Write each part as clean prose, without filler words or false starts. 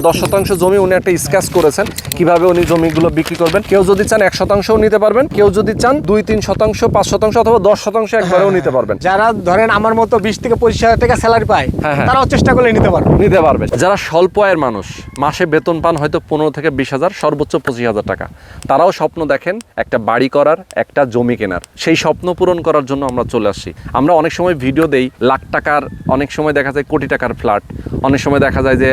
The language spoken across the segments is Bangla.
10% জমি উনি একটা স্কেচ করেছেন কিভাবে উনি জমিগুলো বিক্রি করবেন। কেউ যদি চান 1%ও নিতে পারবেন, কেউ যদি চান 2-3%, 5% অথবা 10% একবারেও নিতে পারবেন। যারা ধরেন আমার মতো 20 থেকে 25,000 টাকা স্যালারি পায় তারাও চেষ্টা করলে নিতে পারবে। যারা স্বল্প আয়ের মানুষ, মাসে বেতন পান হয়তো 15 থেকে 20,000, সর্বোচ্চ 25,000 টাকা, তারাও স্বপ্ন দেখেন একটা বাড়ি করার, একটা জমি কেনার। সেই স্বপ্ন পূরণ করার জন্য আমরা চলে আসছি। আমরা অনেক সময় ভিডিও দেই লাখ টাকার, অনেক সময় দেখা যায় কোটি টাকার ফ্ল্যাট, অনেক সময় দেখা যায় যে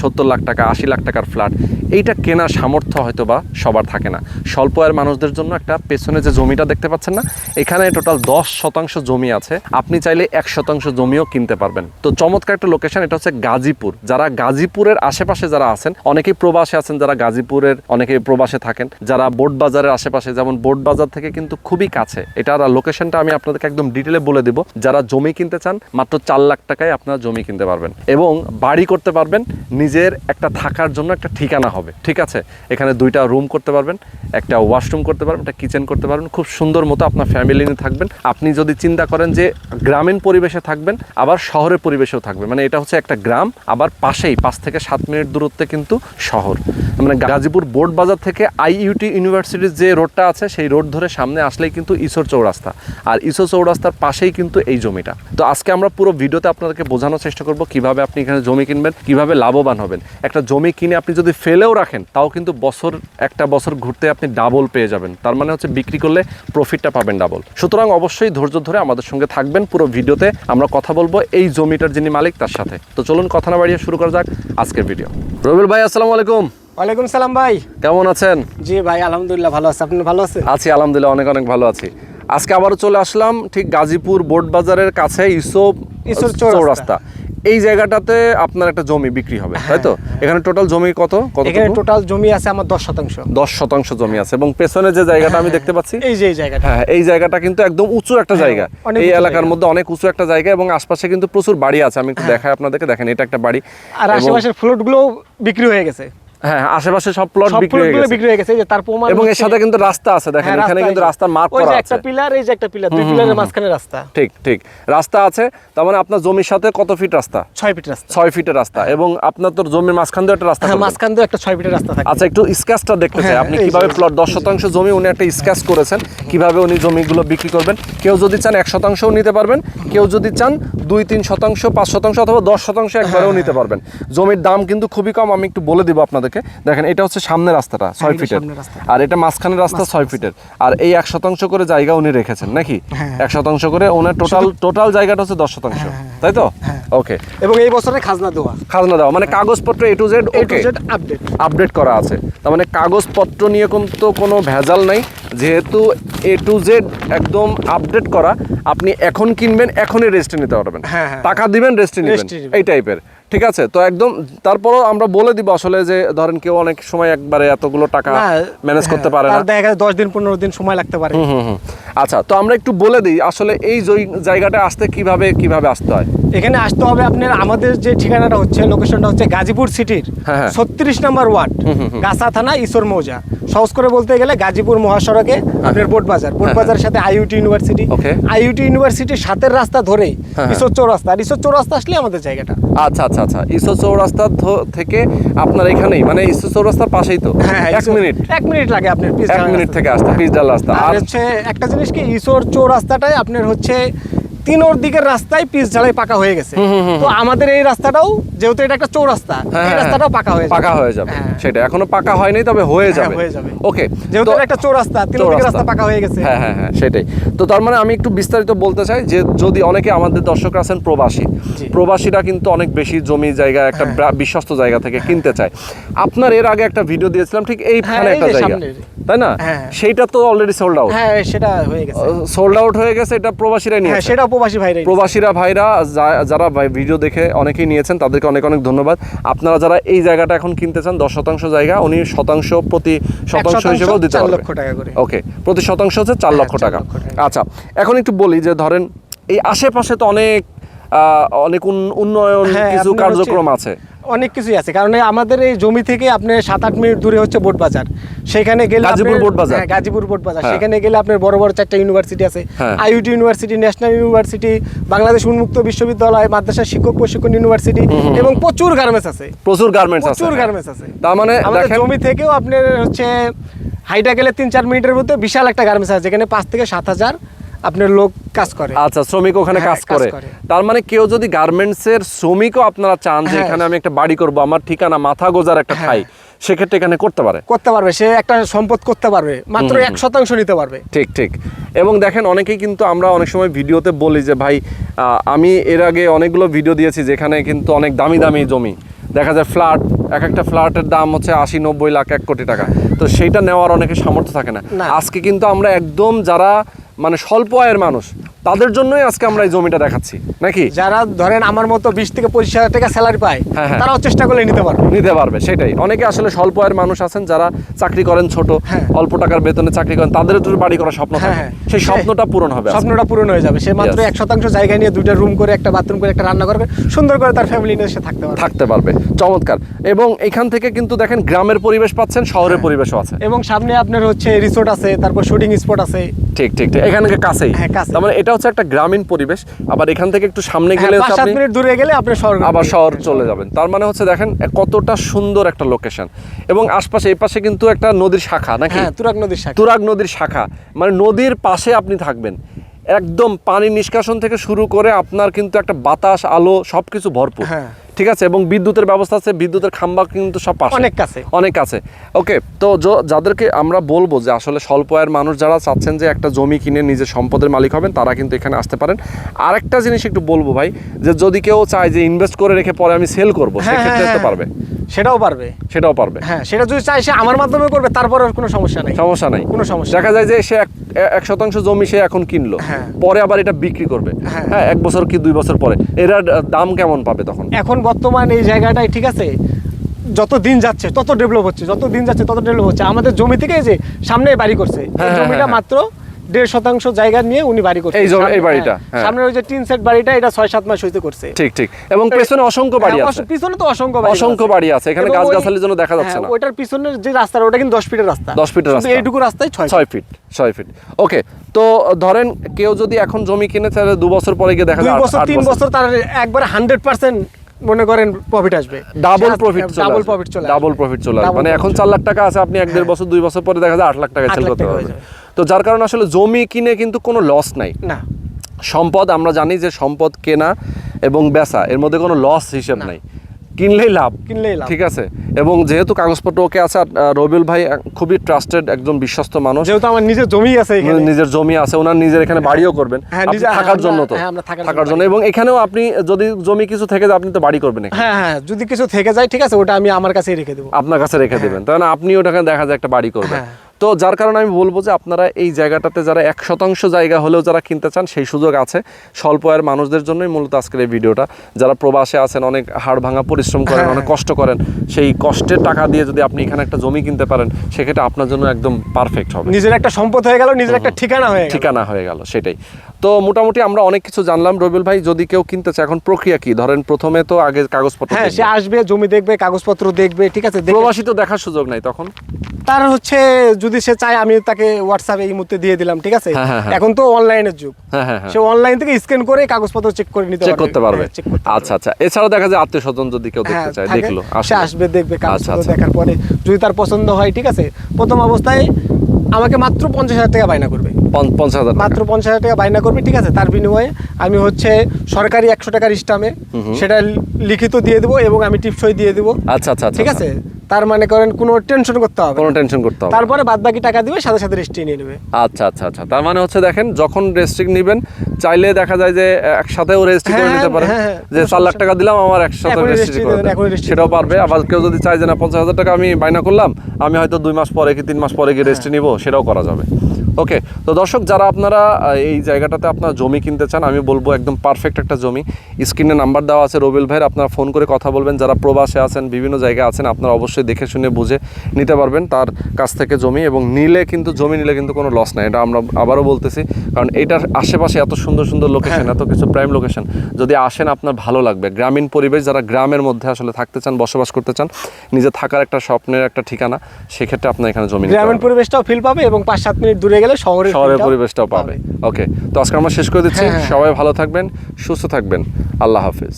70 লাখ টাকা 80 লাখ টাকার ফ্ল্যাট। এইটা কেনার সামর্থ্য হয়তো বা সবার থাকে না। স্বল্প আয়ের মানুষদের জন্য একটা পেছনে যে জমিটা দেখতে পাচ্ছেন না, এখানে টোটাল 10% জমি আছে। আপনি চাইলে 1% জমিও কিনতে পারবেন। তো চমৎকার একটা লোকেশন, এটা হচ্ছে গাজীপুর। যারা গাজীপুরের আশেপাশে যারা আছেন, অনেকেই প্রবাসে আছেন, যারা গাজীপুরের অনেকেই প্রবাসে থাকেন, যারা বোট বাজারের আশেপাশে, যেমন বোট বাজার থেকে কিন্তু খুবই কাছে এটা। লোকেশনটা আমি আপনাদেরকে একদম ডিটেলে বলে দিব। যারা জমি কিনতে চান মাত্র 4 লাখ টাকায় আপনারা জমি কিনতে পারবেন এবং বাড়ি করতে পারবেন। নিজের একটা থাকার জন্য একটা ঠিকানা হবে, ঠিক আছে? এখানে 2টা রুম করতে পারবেন, একটা ওয়াশরুম করতে পারবেন, একটা কিচেন করতে পারবেন। খুব সুন্দর মতো আপনার ফ্যামিলি নিয়ে থাকবেন। আপনি যদি চিন্তা করেন যে গ্রামীণ পরিবেশে থাকবেন আবার শহরের পরিবেশেও থাকবেন, মানে এটা হচ্ছে একটা গ্রাম আবার পাশেই 5 থেকে 7 মিনিট দূরত্বে কিন্তু শহর। মানে গাজীপুর বোট বাজার থেকে IUT ইউনিভার্সিটির যে রোডটা আছে সেই রোড ধরে সামনে আসলেই কিন্তু ঈশ্বর চৌরাস্তা, আর ঈশ্বর চৌরাস্তার পাশেই কিন্তু এই জমিটা। তো আজকে আমরা পুরো ভিডিওতে আপনাদেরকে বোঝানোর চেষ্টা করব কিভাবে আপনি এখানে জমি কিনবেন, কিভাবে লাভবান হবেন। একটা জমি কিনে আপনি যদি ফেলেও রাখেন তাও কিন্তু একটা বছর ঘুরতে আপনি ডাবল পেয়ে যাবেন। তার মানে হচ্ছে বিক্রি করলে প্রফিটটা পাবেন ডাবল। সুতরাং অবশ্যই ধৈর্য ধরে আমাদের সঙ্গে থাকবেন। পুরো ভিডিওতে আমরা কথা বলবো এই জমিটার যিনি মালিক তার সাথে। তো চলুন কথা না বাড়িয়ে শুরু করা যাক আজকের ভিডিও। রবিউল ভাই, আসসালামু আলাইকুম। ওয়ালাইকুম সালাম ভাই, কেমন আছেন? জি ভাই আলহামদুলিল্লাহ ভালো আছি, আপনি ভালো আছেন? আছি আলহামদুলিল্লাহ, অনেক অনেক ভালো আছি। আজকে আবারও চলে আসলাম ঠিক গাজীপুর বোট বাজারের কাছে ঈশ্বর চৌরাস্তা। এই জায়গাটাতে আপনার একটা জমি বিক্রি হবে, তাই তো? এখানে টোটাল জমি কত? এখানে টোটাল জমি আছে আমার 10%। 10% জমি আছে এবং পেছনে যে জায়গাটা আমি দেখতে পাচ্ছি, এই যে এই জায়গাটা, হ্যাঁ, এই জায়গাটা কিন্তু একদম উঁচু একটা জায়গা। এই এলাকার মধ্যে অনেক উঁচু একটা জায়গা এবং আশপাশে কিন্তু প্রচুর বাড়ি আছে। আমি একটু দেখাই আপনাদেরকে, দেখেন এটা একটা বাড়ি। আর আশেপাশের ফ্ল্যাটগুলো বিক্রি হয়ে গেছে। হ্যাঁ, আশেপাশে সব প্লট বিক্রি হয়ে গেছে যে তার প্রমাণ। এবং এর সাথে কিন্তু রাস্তা আছে, দেখেন এখানে কিন্তু রাস্তার মার্ক করা আছে। ওই যে একটা পিলার, এই যে একটা পিলার, দুই পিলারের মাঝখানে রাস্তা। ঠিক ঠিক রাস্তা আছে। তার মানে আপনার জমির সাথে কত ফিট রাস্তা? 6 ফিট রাস্তা। 6 ফিটের রাস্তা এবং আপনার তো জমির মাঝখান দিয়ে একটা রাস্তা। হ্যাঁ, মাঝখান দিয়ে একটা 6 ফিটের রাস্তা থাকে। আচ্ছা, একটু স্কেচটা দেখতে চাই আপনি কিভাবে প্লট 10% জমি উনি একটা স্কেচ করেছেন কিভাবে উনি জমিগুলো বিক্রি করবেন। কেউ যদি চান 1%ও নিতে পারবেন, কেউ যদি চান 2-3%, 5% অথবা 10% একবারেও নিতে পারবেন। জমির দাম কিন্তু খুবই কম, আমি একটু বলে দিব আপনাদেরকে। দেখেন এটা হচ্ছে সামনের রাস্তাটা 6 ফিটের, আর এটা মাঝখানের রাস্তা 6 ফিটের, আর এই 1% করে জায়গা উনি রেখেছেন নাকি? 1% করে ওনার টোটাল জায়গাটা হচ্ছে 10%, তাই তো? ওকে। এবং এই বছরে খাজনা দেওয়া মানে কাগজপত্র A to Z okay, update করা আছে। তার মানে কাগজপত্র নিয়ে কিন্তু কোনো ভেজাল নাই, যেহেতু A to Z একদম আপডেট করা। আপনি এখন কিনবেন, এখনই রেজিস্ট্রি নিতে পারবেন, টাকা দিবেন রেজিস্ট্রি নেবেন, এই টাইপের। ঠিক আছে, তো একদম তারপরও আমরা বলে দিব আসলে যে ধরেন কেউ অনেক সময় একবারে এতগুলো টাকা ম্যানেজ করতে পারে না, দেখা যায় 10 দিন 15 দিন সময় লাগতে পারে। আচ্ছা, তো আমরা একটু বলে দিই আসলে এই জায়গাটা আসতে কিভাবে আসতে হয়। এখানে আসতে হবে আপনার, আমাদের যে ঠিকানাটা হচ্ছে, লোকেশনটা হচ্ছে গাজীপুর সিটির 36 নম্বর ওয়ার্ড, গাছা থানা, ঈশ্বর মৌজা। সহজ করে বলতে গেলে গাজীপুর মহাসড়কে আপনার বোট বাজারের সাথে IUT ইউনিভার্সিটি, IUT ইউনিভার্সিটির সাথে রাস্তা ধরেই ঈশ্বর চৌরাস্তা। আর ঈশ্বর চৌরাস্তা আসলে আমাদের জায়গাটা। আচ্ছা, ঈশ্বর চৌরাস্তা থেকে আপনার এখানেই, মানে ঈশ্বর চৌরাস্তার পাশেই তো। 1 মিনিট লাগে আপনার 1 মিনিট থেকে আসতে পিচঢাল রাস্তা। আর হচ্ছে একটা জিনিস কি, ঈশ্বর চৌরাস্তাটাই আপনার হচ্ছে 3 দিকের রাস্তায় পিচ ঢালাই পাকা হয়ে গেছে। তো আমাদের এই রাস্তাটাও যেহেতু এটা একটা চৌরাস্তা, এই রাস্তাটাও পাকা হয়ে যাবে। সেটা এখনো পাকা হয়নি, তবে হয়ে যাবে। ওকে, যেহেতু একটা চৌরাস্তা, 3 দিকের রাস্তা পাকা হয়ে গেছে। হ্যাঁ, সেটাই। তো তার মানে আমি একটু বিস্তারিত বলতে চাই যে যদি অনেকে আমাদের দর্শকরা আছেন প্রবাসীরা কিন্তু অনেক বেশি জমি জায়গা একটা বিশ্বস্ত জায়গা থেকে কিনতে চায়। আপনার এর আগে একটা ভিডিও দিয়েছিলাম ঠিক এইখানে একটা জায়গা, তাই না? সেইটা তো অলরেডি সোল্ড আউট। হ্যাঁ, সেটা হয়ে গেছে, সোল্ড আউট হয়ে গেছে। এটা প্রবাসীরা নিয়েছে। সেটা প্রবাসীরা ভাইরা যারা ভিডিও দেখে অনেকেই নিয়েছেন, তাদেরকে অনেক অনেক ধন্যবাদ। আপনারা যারা এই জায়গাটা এখন কিনতে চান, 10% জায়গা, উনি প্রতি শতাংশ হিসেবেও দিতে পারবেন। 4 লক্ষ টাকা করে। ওকে, প্রতি শতাংশ হচ্ছে 4 লক্ষ টাকা। আচ্ছা, এখন একটু বলি যে ধরেন এই আশেপাশে তো অনেক উন্নয়ন কিছু কার্যক্রম আছে, অনেক কিছুই আছে, কারণ আমাদের এই জমি থেকে আপনি 7-8 মিনিট দূরে হচ্ছে বোট বাজার, সেখানে গেলে গাজীপুর বোট বাজার। হ্যাঁ, গাজীপুর বোট বাজার, হ্যাঁ। সেখানে গেলে আপনার বড় বড় 4টা ইউনিভার্সিটি আছে, হ্যাঁ। IUT university, national university, Bangladesh উন্মুক্ত বিশ্ববিদ্যালয়, মাদ্রাসা শিক্ষক প্রশিক্ষণ ইউনিভার্সিটি এবং প্রচুর গার্মেন্টস আছে, প্রচুর গার্মেন্টস আছে, প্রচুর গার্মেন্টস আছে। তার মানে আমাদের দেখেন জমি থেকেও আপনার হচ্ছে হাইটা গেলে 3-4 মিনিটের মধ্যে বিশাল একটা গার্মেন্টস আছে, যেখানে 5 থেকে 7,000 আপনার লোক কাজ করে। আচ্ছা, শ্রমিক ওখানে হ্যাঁ, কাজ কাজ করে। করে। তার মানে কেউ যদি গার্মেন্টসের শ্রমিকও আপনারা চান যে হ্যাঁ। এখানে আমি একটা বাড়ি করব, আমার ঠিকানা মাথা গোজার একটা ঠাই, সেক্ষেত্রে এখানে করতে পারে। করতে পারবে, সে একটা সম্পদ করতে পারবে, মাত্র 1% নিতে পারবে। ঠিক ঠিক। এবং দেখেন অনেকেই কিন্তু আমরা অনেক সময় ভিডিওতে বলি যে ভাই আমি এর আগে অনেকগুলো ভিডিও দিয়েছি যেখানে কিন্তু অনেক দামি দামি জমি দেখা যায়, ফ্ল্যাট, এক একটা ফ্ল্যাটের দাম হচ্ছে 80-90 লাখ, 1 কোটি টাকা। তো সেইটা নেওয়ার অনেকের সামর্থ্য থাকে না। না। আজকে কিন্তু আমরা একদম যারা মানে স্বল্প আয়ের মানুষ তাদের জন্যই আজকে আমরা এই জমিটা দেখাচ্ছি নাকি। যারা ধরেন আমার মতো 20 থেকে 25,000 টাকা স্যালারি পায়, হ্যাঁ, হ্যাঁ। তারাও চেষ্টা করলে নিতে পারবে। নিতে পারবে, সেটাই। অনেকে আসলে স্বল্প আয়ের মানুষ আছেন যারা চাকরি করেন ছোট, হ্যাঁ। অল্প টাকার বেতনে চাকরি করেন, তাদের একটু বাড়ি করার স্বপ্ন হ্যাঁ, থাকে, হ্যাঁ। সেই স্বপ্নটা পূরণ হবে আজকে। স্বপ্নটা পূরণ হয়ে যাবে। সে মাত্র Yes. 1% জায়গা নিয়ে 2টা রুম করে, একটা বাথরুম করে, একটা রান্না করে, সুন্দর করে তার ফ্যামিলি নিয়ে সে থাকতে পারবে। চমৎকার। এবং এখান থেকে কিন্তু দেখেন গ্রামের পরিবেশ পাচ্ছেন, শহরের পরিবেশও আছে। এবং সামনে আপনার হচ্ছে রিসোর্ট আছে, তারপর শুটিং স্পট আছে। ঠিক ঠিক ঠিক, এখানে কাছেই। হ্যাঁ, কাছে। তার মানে এটা হচ্ছে একটা গ্রামীণ পরিবেশ। আবার এখান থেকে একটু সামনে গেলে হচ্ছে 5-7 আপনি মিনিট দূরে গেলে আপনি আবার শহর চলে যাবেন। তার মানে হচ্ছে দেখেন কতটা সুন্দর একটা লোকেশন। এবং আশপাশে এই পাশে কিন্তু একটা নদীর শাখা নাকি, হ্যাঁ, তুরাগ নদীর শাখা। তুরাগ নদীর শাখা, মানে নদীর পাশে আপনি থাকবেন, একদম পানি নিষ্কাশন থেকে শুরু করে আপনার কিন্তু একটা বাতাস, আলো সবকিছু ভরপুর। হ্যাঁ। ঠিক আছে। এবং বিদ্যুতের ব্যবস্থা আছে, বিদ্যুতের খাম্বা কিন্তু সব পাশে, অনেক কাছে। অনেক কাছে। ওকে, তো যাদেরকে আমরা বলবো যে আসলে স্বল্প আয়ের মানুষ যারা চাচ্ছেন যে একটা জমি কিনে নিজের সম্পদের মালিক হবেন, তারা কিন্তু এখানে আসতে পারেন। আরেকটা জিনিস একটু বলবো ভাই, যে যদি কেউ চায় যে ইনভেস্ট করে রেখে পরে আমি সেল করবো, হ্যাঁ, সেক্ষেত্রে হ্যাঁ, তো পারবে, সেটাও পারবে। সেটাও পারবে। হ্যাঁ, সেটা যদি চায় সে আমার মাধ্যমে করবে, তারপরে কোনো সমস্যা নেই। সমস্যা নাই, কোনো সমস্যা দেখা যায় যে সে 1% জমি সে এখন কিনলো, হ্যাঁ। পরে আবার এটা বিক্রি করবে, হ্যাঁ। হ্যাঁ, 1 বছর কি 2 বছর পরে এটার দাম কেমন পাবে তখন? এখন বর্তমান এই জায়গাটাই ঠিক আছে, যত দিন যাচ্ছে তত ডেভেলপ হচ্ছে, যত দিন যাচ্ছে তত ডেভেলপ হচ্ছে। আমাদের জমি থেকে এই যে সামনে বাড়ি করছে, এই হ্যাঁ, জমিটা হ্যাঁ। মাত্র 1.5% জায়গা নিয়ে উনি বাড়ি করছে। এই বাড়িটা, হ্যাঁ। সামনে ওই যে টিন সেট বাড়িটা, এটা 6-7 মাস হইতে করছে। ঠিক ঠিক। এবং পেছনে অসংখ্য বাড়ি হ্যাঁ, আছে, পিছনে তো অসংখ্য বাড়ি অসংখ্য বাড়ি আছে, এখানে এবং গাছগাছালির জন্য দেখা যাচ্ছে হ্যাঁ, না। ওইটার পিছনের যে রাস্তা, ওটা কিন্তু 10 ফিটের রাস্তা, 10 ফিটের শুধু রাস্তা, এইটুকু রাস্তায় 6 ফিট, 6 ফিট। ওকে, তো ধরেন কেউ যদি এখন জমি কিনে, তাহলে 2 বছর পরে গিয়ে দেখা 2 যায় বছর 3 বছর তার একবার 100% মনে করেন প্রফিট আসবে, ডাবল প্রফিট ডাবল প্রফিট চলে আসবে। ডাবল প্রফিট চলে আসবে। মানে এখন 4 লাখ টাকা আছে, আপনি 1-1.5 বছর 2 বছর পরে দেখা যায় 8 লাখ টাকা 8 সেল লাখ করতে টাকা পারবে। হয়ে যাবে। তো যার কারণে আসলে জমি কিনে কিন্তু কোনো লস নাই। না, সম্পদ আমরা জানি যে সম্পদ কেনা এবং বেচা এর মধ্যে কোনো লস হিসেব নাই, কিনলেই লাভ, কিনলেই লাভ। ঠিক আছে। এবং যেহেতু কাগজপত্র ওকে আছে, আর রবিউল ভাই খুবই ট্রাস্টেড একজন বিশ্বস্ত মানুষ, যেহেতু আমার নিজের জমি আছে এখানে, নিজের জমি আছে, ওনার নিজের এখানে বাড়িও করবেন হ্যাঁ, আপনি নিজে- থাকার আমরা- জন্য, তো হ্যাঁ, আমরা থাকার জন্য। এবং এখানেও আপনি যদি জমি কিছু থেকে যায় আপনি তো বাড়ি করবেন এখানে, হ্যাঁ হ্যাঁ, যদি কিছু থেকে যায় ঠিক আছে, ওটা আমি আমার কাছেই রেখে দেবো। আপনার কাছে রেখে দেবেন, তাই না? আপনি ওটাকে দেখা যায় একটা বাড়ি করবেন। হ্যাঁ। তো যার কারণে আমি বলবো যে আপনারা এই জায়গাটাতে যারা 1% জায়গা হলেও যারা কিনতে চান, সেই সুযোগ আছে। স্বল্প আয়ের মানুষদের জন্যই মূলত আজকের এই ভিডিওটা। যারা প্রবাসে আছেন, অনেক হাড় ভাঙা পরিশ্রম করেন, অনেক কষ্ট করেন, সেই কষ্টের টাকা দিয়ে যদি আপনি এখানে একটা জমি কিনতে পারেন, সেক্ষেত্রে আপনার জন্য একদম পারফেক্ট হবে, নিজের একটা সম্পদ হয়ে গেল, নিজের একটা ঠিকানা হয়ে গেল। ঠিকানা হয়ে গেল, সেটাই। তো মোটামুটি আমরা অনেক কিছু জানলাম। রবিউল ভাই, যদি কেউ কিনতে চায়, এখন প্রক্রিয়া কি? ধরেন প্রথমে তো আগে কাগজপত্র হ্যাঁ, দেখবে। সে আসবে, জমি দেখবে, কাগজপত্র দেখবে, ঠিক আছে। দেখে প্রবাসী তো দেখার সুযোগ নাই তখন, তার হচ্ছে যদি সে চায়, আমি তাকে হোয়াটসঅ্যাপে এই মুহূর্তে দিয়ে দিলাম, ঠিক আছে। হ্যাঁ, হ্যাঁ, হ্যাঁ। এখন তো অনলাইনের যুগ, হ্যাঁ হ্যাঁ হ্যাঁ, সে অনলাইন থেকে স্ক্যান করে কাগজপত্র চেক করে নিতে চেক করতে পারবে। হ্যাঁ, check করতে পারবে। আচ্ছা আচ্ছা। এছাড়াও দেখা যায় আত্মীয় স্বজন যদি কেউ হ্যাঁ, দেখতে চায়, থাকে। দেখলো, সে আসলো। আসবে, দেখবে, আচ্ছা, কাগজপত্র আচ্ছা। দেখার পরে যদি তার পছন্দ হয়, ঠিক আছে, প্রথম অবস্থায় আমাকে মাত্র 50,000 টাকা বায়না করবে, 50,000 মাত্র 50,000 টাকা বায়না করবে, ঠিক আছে। তার বিনিময়ে আমি হচ্ছে সরকারি 100 টাকার স্টামে সেটা লিখিত দিয়ে দেবো, এবং আমি টিপসই দিয়ে দেবো, আচ্ছা আচ্ছা আচ্ছা, ঠিক আছে। তার মানে করেন কোনো টেনশন করতে হবে কোনো না। টেনশন করতে হবে না। তারপরে বাদ বাকি টাকা দিবে, সাথে সাথে রেজিস্ট্রি নিয়ে নেবে। আচ্ছা আচ্ছা আচ্ছা। তার মানে হচ্ছে দেখেন, যখন রেজিস্ট্রিক নেবেন, চাইলে দেখা যায় যে একসাথেও রেজিস্ট্রি করে হ্যাঁ, নিতে পারেন, হ্যাঁ, হ্যাঁ, যে কোনো 4 লাখ টাকা দিলাম, আমার একসাথে এখনই রেজিস্ট্রি registry করে দেবেন, দেন, এখনই registry সেটাও দেবেন, পারবে। আবার কেউ যদি চায় যে না 50,000 টাকা আমি বায়না করলাম, আমি হয়তো 2 মাস পরে কি 3 মাস পরে গিয়ে রেজিস্ট্রি নিব, সেটাও করা যাবে। ওকে, তো দর্শক যারা আপনারা এই জায়গাটাতে আপনারা জমি কিনতে চান, আমি বলবো একদম পারফেক্ট একটা জমি। স্ক্রিনে নাম্বার দেওয়া আছে রবিউল ভাইয়ের, আপনারা ফোন করে কথা বলবেন। যারা প্রবাসে আছেন, বিভিন্ন জায়গায় আছেন, আপনারা অবশ্যই দেখে শুনে বুঝে নিতে পারবেন তার কাছ থেকে জমি। এবং জমি নিলে কিন্তু কোনো লস নাই, এটা আমরা আবারও বলতেছি, কারণ এটার আশেপাশে এত সুন্দর সুন্দর লোকেশন, এত কিছু প্রাইম লোকেশন। যদি আসেন আপনার ভালো লাগবে। গ্রামীণ পরিবেশ, যারা গ্রামের মধ্যে আসলে থাকতে চান, বসবাস করতে চান, নিজে থাকার একটা স্বপ্নের একটা ঠিকানা, সেক্ষেত্রে আপনার এখানে জমি নিতে গ্রামীণ পারবেন। পরিবেশটাও ফিল পাবে এবং 5-7 মিনিট দূরে গেলে শহরের পরিবেশটাও পাবে। ওকে, তো আজকে আমরা শেষ করে দিচ্ছি। সবাই ভালো থাকবেন, সুস্থ থাকবেন। আল্লাহ হাফিজ।